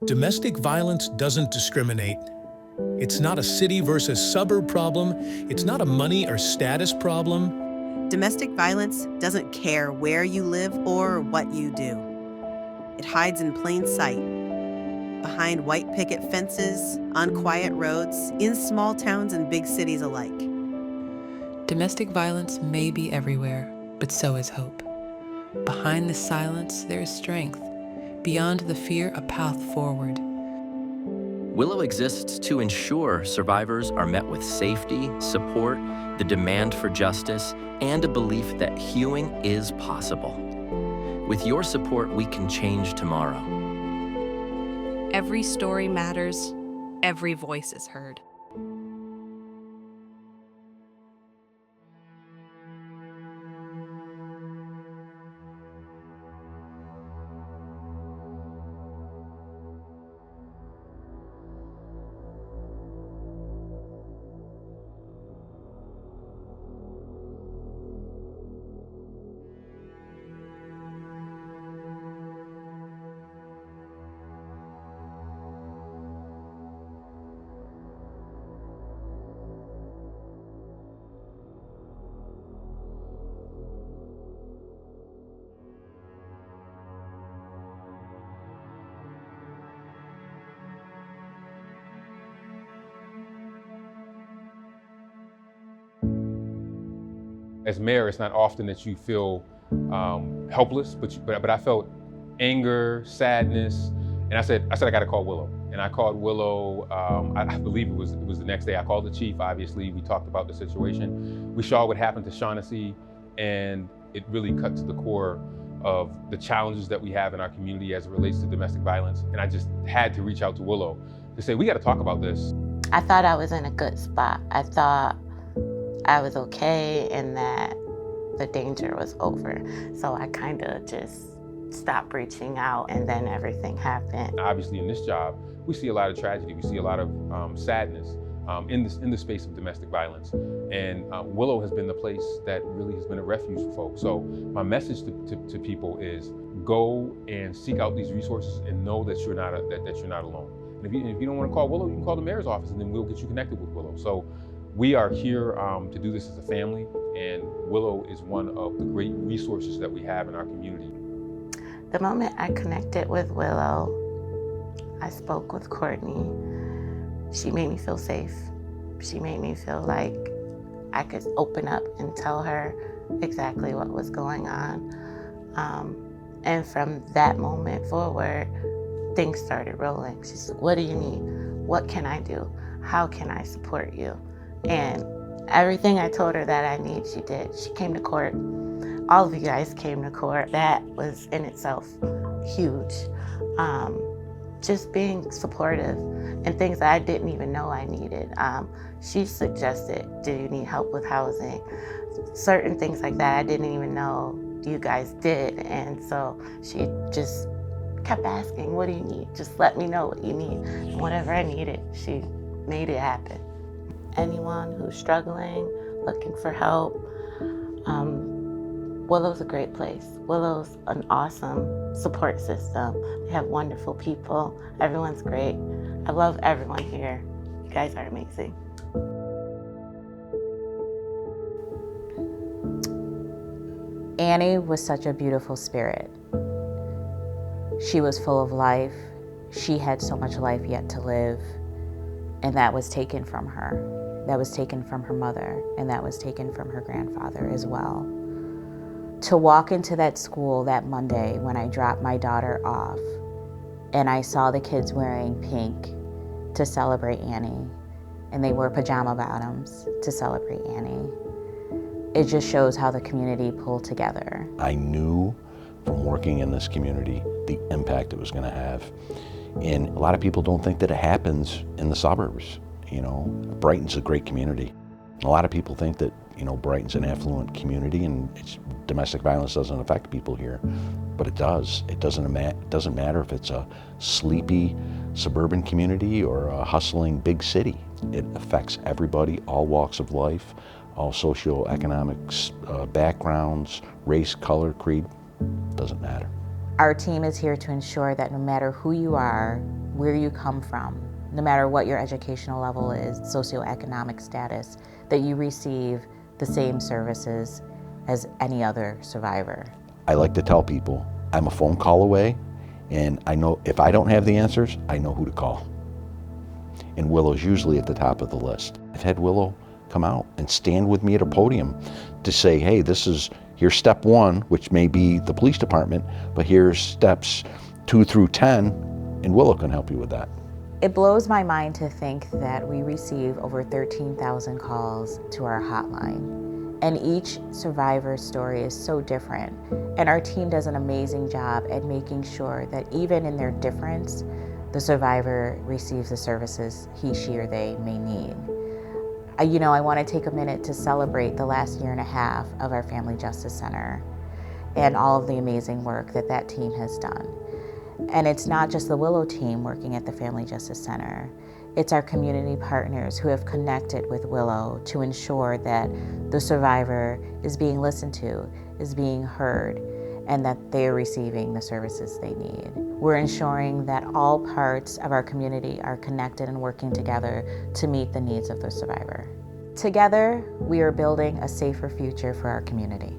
Domestic violence doesn't discriminate. It's not a city versus suburb problem. It's not a money or status problem. Domestic violence doesn't care where you live or what you do. It hides in plain sight, behind white picket fences, on quiet roads, in small towns and big cities alike. Domestic violence may be everywhere, but so is hope. Behind the silence, there is strength. Beyond the fear, a path forward. Willow exists to ensure survivors are met with safety, support, the demand for justice, and a belief that healing is possible. With your support, we can change tomorrow. Every story matters. Every voice is heard. As mayor, it's not often that you feel helpless, but I felt anger, sadness, and I said I got to call Willow, and I called Willow. I believe it was the next day. I called the chief. Obviously, we talked about the situation. We saw what happened to Shaughnessy, and it really cut to the core of the challenges that we have in our community as it relates to domestic violence. And I just had to reach out to Willow to say, we got to talk about this. I thought I was in a good spot. I thought I was okay and that the danger was over. So I kind of just stopped reaching out, and then everything happened. Obviously in this job, we see a lot of tragedy. We see a lot of sadness in the space of domestic violence. And Willow has been the place that really has been a refuge for folks. So my message to people is go and seek out these resources and know that you're not alone. And if you don't want to call Willow, you can call the mayor's office, and then we'll get you connected with Willow. So we are here to do this as a family, and Willow is one of the great resources that we have in our community. The moment I connected with Willow, I spoke with Courtney. She made me feel safe. She made me feel like I could open up and tell her exactly what was going on. And from that moment forward, things started rolling. She said, "What do you need? What can I do? How can I support you?" And everything I told her that I need, she did. She came to court. All of you guys came to court. That was in itself huge. Just being supportive and things that I didn't even know I needed. She suggested, do you need help with housing? Certain things like that I didn't even know you guys did. And so she just kept asking, what do you need? Just let me know what you need. And whatever I needed, she made it happen. Anyone who's struggling, looking for help, Willow's a great place. Willow's an awesome support system. They have wonderful people. Everyone's great. I love everyone here. You guys are amazing. Annie was such a beautiful spirit. She was full of life. She had so much life yet to live, and that was taken from her. That was taken from her mother, and that was taken from her grandfather as well. To walk into that school that Monday when I dropped my daughter off, and I saw the kids wearing pink to celebrate Annie, and they wore pajama bottoms to celebrate Annie. It just shows how the community pulled together. I knew from working in this community the impact it was going to have. And a lot of people don't think that it happens in the suburbs. You know, Brighton's a great community. A lot of people think that, you know, Brighton's an affluent community and domestic violence doesn't affect people here, but it does. It doesn't matter if it's a sleepy suburban community or a hustling big city. It affects everybody, all walks of life, all socioeconomic backgrounds, race, color, creed, doesn't matter. Our team is here to ensure that no matter who you are, where you come from, no matter what your educational level is, socioeconomic status, that you receive the same services as any other survivor. I like to tell people, I'm a phone call away, and I know if I don't have the answers, I know who to call. And Willow's usually at the top of the list. I've had Willow come out and stand with me at a podium to say, hey, here's step 1, which may be the police department, but here's steps 2 through 10, and Willow can help you with that. It blows my mind to think that we receive over 13,000 calls to our hotline. And each survivor's story is so different. And our team does an amazing job at making sure that even in their difference, the survivor receives the services he, she, or they may need. I want to take a minute to celebrate the last year and a half of our Family Justice Center and all of the amazing work that team has done. And it's not just the Willow team working at the Family Justice Center. It's our community partners who have connected with Willow to ensure that the survivor is being listened to, is being heard, and that they are receiving the services they need. We're ensuring that all parts of our community are connected and working together to meet the needs of the survivor. Together, we are building a safer future for our community.